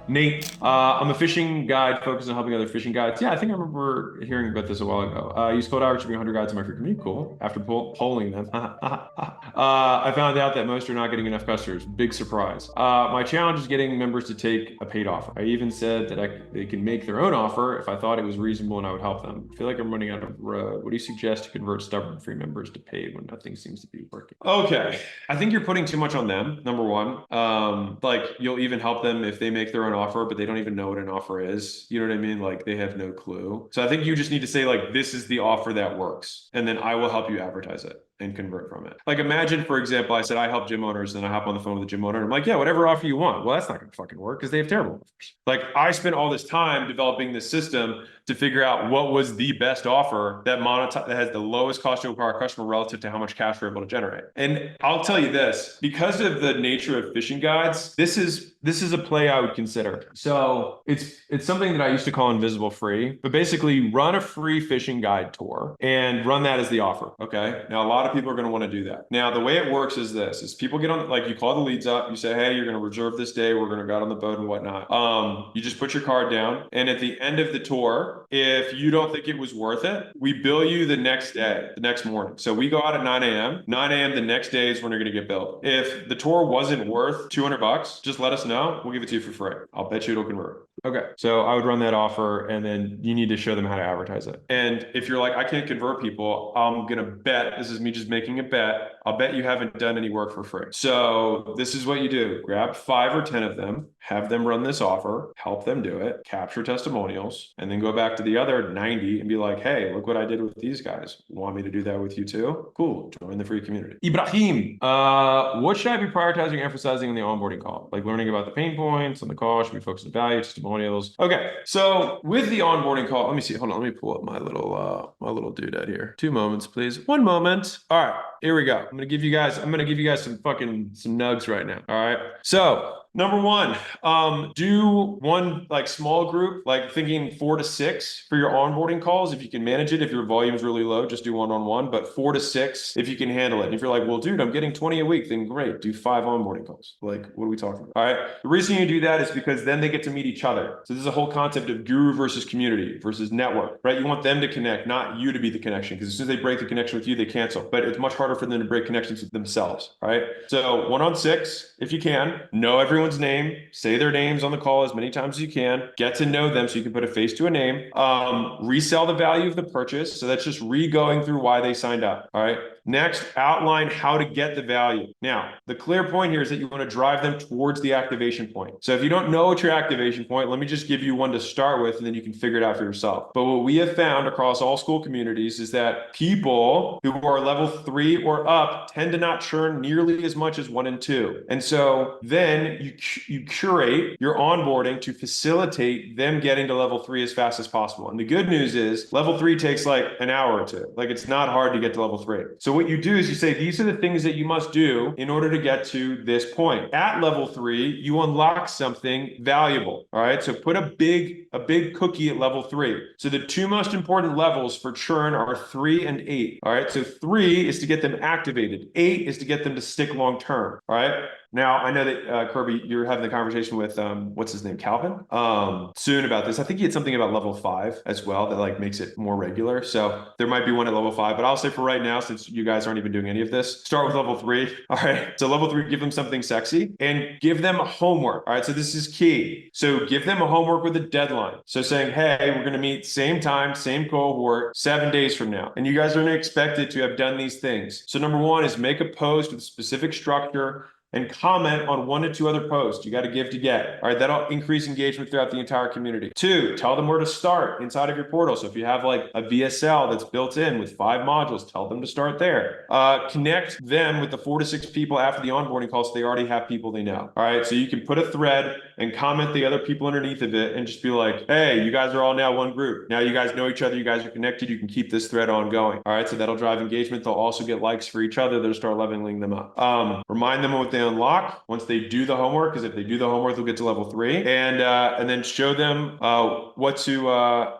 Nate, I'm a fishing guide focused on helping other fishing guides. Yeah, I think I remember hearing about this a while ago. I use code average to bring 100 guides in my free community. Cool. After polling them, I found out that most are not getting enough customers. Big surprise. My challenge is getting members to take a paid offer. I even said that they can make their own offer if I thought it was reasonable and I would help them. I feel like I'm running out of road. What do you suggest to convert stubborn free members to paid when nothing seems to be working? Okay, I think you're putting too much on them, number one. Like you'll even help them if they make their own offer, but they don't even know what an offer is. You know what I mean? Like they have no clue. So I think you just need to say like, this is the offer that works. And then I will help you advertise it and convert from it. Like imagine, for example, I said, I help gym owners, and I hop on the phone with the gym owner. And I'm like, yeah, whatever offer you want. Well, that's not going to fucking work because they have terrible offers. Like I spent all this time developing this system to figure out what was the best offer that that has the lowest cost to acquire a customer relative to how much cash we're able to generate. And I'll tell you this, because of the nature of fishing guides, this is a play I would consider. So it's something that I used to call invisible free, but basically run a free fishing guide tour and run that as the offer. Okay. Now a lot of people are going to want to do that. Now the way it works is this: is people get on, like you call the leads up, you say, hey, you're going to reserve this day, we're going to go out on the boat and whatnot. You just put your card down, and at the end of the tour, if you don't think it was worth it, we bill you the next day, the next morning. So we go out at 9 a.m. 9 a.m. the next day is when you're going to get billed. If the tour wasn't worth $200, just let us know. We'll give it to you for free. I'll bet you it'll convert. Okay. So I would run that offer, and then you need to show them how to advertise it. And if you're like, I can't convert people, I'm going to bet, this is me just making a bet, I'll bet you haven't done any work for free. So this is what you do. Grab 5 or 10 of them, have them run this offer, help them do it, capture testimonials, and then go back to the other 90 and be like, hey, look what I did with these guys. Want me to do that with you too? Cool. Join the free community. Ibrahim, what should I be prioritizing, emphasizing in the onboarding call? Like learning about the pain points on the call, should we focus on value, testimonials? Okay. So with the onboarding call, let me see. Hold on. Let me pull up my little doodad here. 2 moments, please. 1 moment. All right. Here we go. I'm gonna give you guys some nugs right now. All right. So number 1, do one like small group, like thinking 4 to 6 for your onboarding calls. If you can manage it, if your volume is really low, just do one-on-one, but 4 to 6 if you can handle it. And if you're like, well, dude, I'm getting 20 a week, then great, do 5 onboarding calls. Like, what are we talking about? All right. The reason you do that is because then they get to meet each other. So this is a whole concept of guru versus community versus network, right? You want them to connect, not you to be the connection, because as soon as they break the connection with you, they cancel. But it's much harder for them to break connections with themselves, right? So 1-on-6, if you can, know everyone's name, say their names on the call as many times as you can, get to know them so you can put a face to a name, resell the value of the purchase. So that's just re-going through why they signed up. All right. Next, outline how to get the value. Now, the clear point here is that you want to drive them towards the activation point. So if you don't know what your activation point, let me just give you one to start with, and then you can figure it out for yourself. But what we have found across all Skool communities is that people who are level 3 or up tend to not churn nearly as much as 1 and 2. And so then you curate your onboarding to facilitate them getting to level 3 as fast as possible. And the good news is level 3 takes like an hour or 2. Like it's not hard to get to level 3. So what you do is you say, these are the things that you must do in order to get to this point. At level 3, you unlock something valuable. All right. So put a big cookie at level 3. So the 2 most important levels for churn are 3 and 8. All right. So 3 is to get them activated. 8 is to get them to stick long term. All right. Now, I know that, Kirby, you're having the conversation with, what's his name, Calvin, soon about this. I think he had something about level 5 as well that like makes it more regular. So there might be one at level 5, but I'll say for right now, since you guys aren't even doing any of this, start with level 3. All right. So level 3, give them something sexy and give them homework. All right. So this is key. So give them a homework with a deadline. So saying, hey, we're going to meet same time, same cohort, 7 days from now. And you guys are expected to have done these things. So number 1 is make a post with a specific structure and comment on 1 to 2 other posts. You got to give to get. All right, that'll increase engagement throughout the entire community. 2, tell them where to start inside of your portal. So if you have like a VSL that's built in with 5 modules, tell them to start there. Connect them with the 4 to 6 people after the onboarding call so they already have people they know. All right, so you can put a thread and comment the other people underneath of it and just be like, hey, you guys are all now one group. Now you guys know each other, you guys are connected, you can keep this thread ongoing. All right, so that'll drive engagement. They'll also get likes for each other. They'll start leveling them up. Remind them of what they unlock once they do the homework, because if they do the homework, they'll get to level 3, and then show them what to,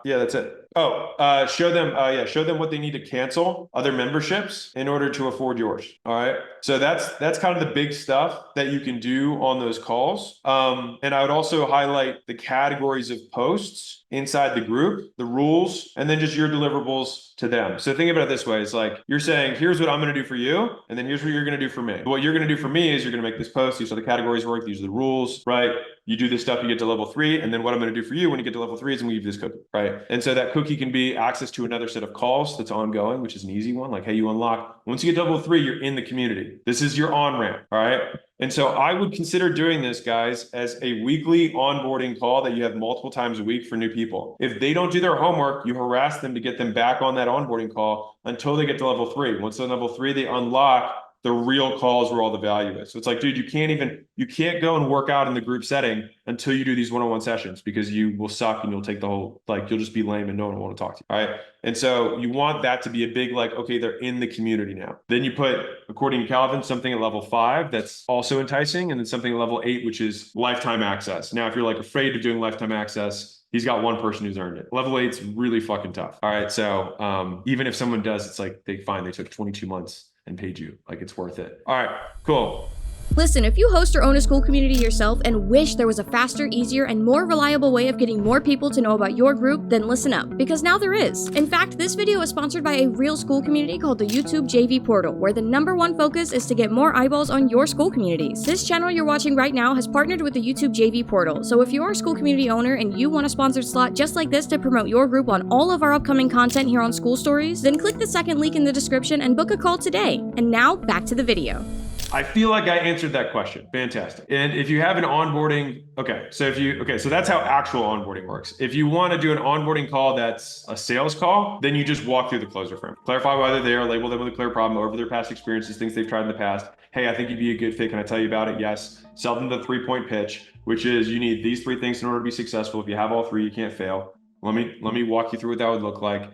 yeah, that's it. Show them what they need to cancel other memberships in order to afford yours. All right. So that's kind of the big stuff that you can do on those calls. And I would also highlight the categories of posts inside the group, the rules, and then just your deliverables to them. So think about it this way. It's like you're saying, here's what I'm going to do for you, and then here's what you're going to do for me. What you're going to do for me is you're going to make this post. These are the categories work. These are the rules, right? You do this stuff, you get to level 3. And then what I'm going to do for you when you get to level 3 is I'm going to give you this cookie, right? And so that cookie can be access to another set of calls that's ongoing, which is an easy one. Like, hey, you unlock. Once you get to level 3, you're in the community. This is your on-ramp, all right? And so I would consider doing this, guys, as a weekly onboarding call that you have multiple times a week for new people. If they don't do their homework, you harass them to get them back on that onboarding call until they get to level 3. Once they're on level 3, they unlock the real calls where all the value is. So it's like, dude, you can't go and work out in the group setting until you do these one-on-one sessions, because you will suck and you'll take the whole, like, you'll just be lame and no one will want to talk to you. All right. And so you want that to be a big, like, okay, they're in the community now. Then you put, according to Calvin, something at level 5 that's also enticing, and then something at level 8, which is lifetime access. Now, if you're like afraid of doing lifetime access, he's got one person who's earned it. Level 8's really fucking tough. All right. So even if someone does, it's like they took 22 months and paid you. Like, it's worth it. All right, cool. Listen, if you host or own a Skool community yourself and wish there was a faster, easier, and more reliable way of getting more people to know about your group, then listen up, because now there is. In fact, this video is sponsored by a real Skool community called the YouTube JV Portal, where the #1 focus is to get more eyeballs on your Skool communities. This channel you're watching right now has partnered with the YouTube JV Portal, so if you're a Skool community owner and you want a sponsored slot just like this to promote your group on all of our upcoming content here on SkoolStories, then click the second link in the description and book a call today. And now, back to the video. I feel like I answered that question. Fantastic. And if you have an onboarding, so that's how actual onboarding works. If you want to do an onboarding call that's a sales call, then you just walk through the closer frame. Clarify why they're there, label them with a clear problem over their past experiences, things they've tried in the past. Hey, I think you'd be a good fit. Can I tell you about it? Yes. Sell them the 3-point pitch, which is you need these 3 things in order to be successful. If you have all 3, you can't fail. Let me walk you through what that would look like.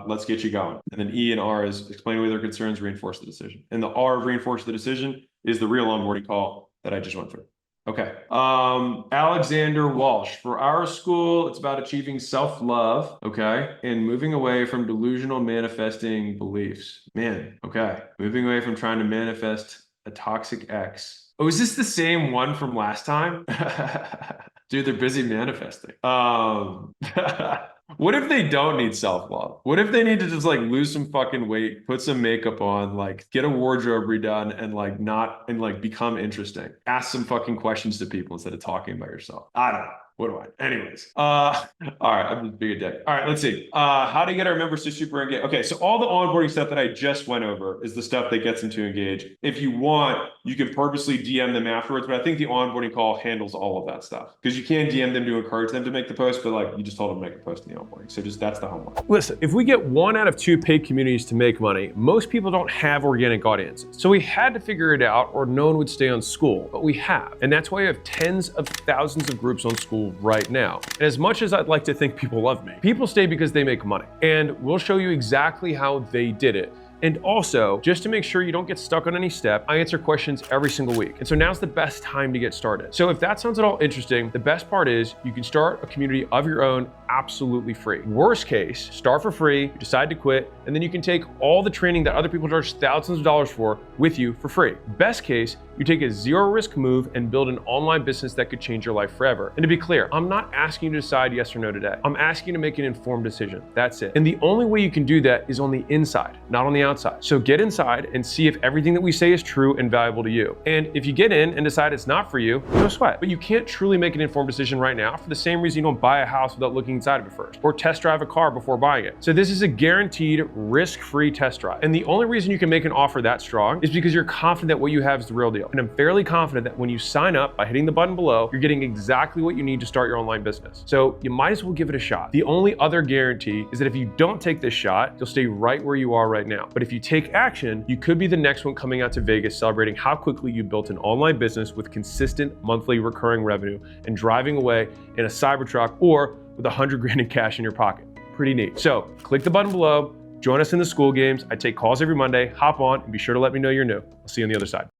Let's get you going. And then E and R is explain away their concerns, reinforce the decision. And the R of reinforce the decision is the real onboarding call that I just went through. Okay. Alexander Walsh, for our school, it's about achieving self-love, okay, and moving away from delusional manifesting beliefs. Man, okay. Moving away from trying to manifest a toxic ex. Oh, is this the same one from last time? Dude, they're busy manifesting. What if they don't need self-love? What if they need to just like lose some fucking weight, put some makeup on, like get a wardrobe redone, and become interesting? Ask some fucking questions to people instead of talking about yourself. I don't know. What do I? Anyways. All right, I'm just being a dick. All right, let's see. How to get our members to super engage. Okay, so all the onboarding stuff that I just went over is the stuff that gets them to engage. If you want, you can purposely DM them afterwards, but I think the onboarding call handles all of that stuff, because you can DM them to encourage them to make the post, but like you just told them to make a post in the onboarding. So that's the homework. Listen, if we get 1 out of 2 paid communities to make money, most people don't have organic audiences. So we had to figure it out, or no one would stay on Skool, but we have. And that's why we have tens of thousands of groups on Skool right now. And as much as I'd like to think people love me, people stay because they make money. And we'll show you exactly how they did it. And also, just to make sure you don't get stuck on any step, I answer questions every single week. And so now's the best time to get started. So if that sounds at all interesting, the best part is you can start a community of your own absolutely free. Worst case, start for free, you decide to quit, and then you can take all the training that other people charge thousands of dollars for with you for free. Best case, you take a zero risk move and build an online business that could change your life forever. And to be clear, I'm not asking you to decide yes or no today. I'm asking you to make an informed decision. That's it. And the only way you can do that is on the inside, not on the outside. So get inside and see if everything that we say is true and valuable to you. And if you get in and decide it's not for you, no sweat. But you can't truly make an informed decision right now for the same reason you don't buy a house without looking inside of it first, or test drive a car before buying it. So this is a guaranteed risk-free test drive. And the only reason you can make an offer that strong is because you're confident that what you have is the real deal. And I'm fairly confident that when you sign up by hitting the button below, you're getting exactly what you need to start your online business. So you might as well give it a shot. The only other guarantee is that if you don't take this shot, you'll stay right where you are right now. But if you take action, you could be the next one coming out to Vegas celebrating how quickly you built an online business with consistent monthly recurring revenue and driving away in a Cybertruck or with 100 grand in cash in your pocket. Pretty neat. So click the button below, join us in the Skool games. I take calls every Monday. Hop on and be sure to let me know you're new. I'll see you on the other side.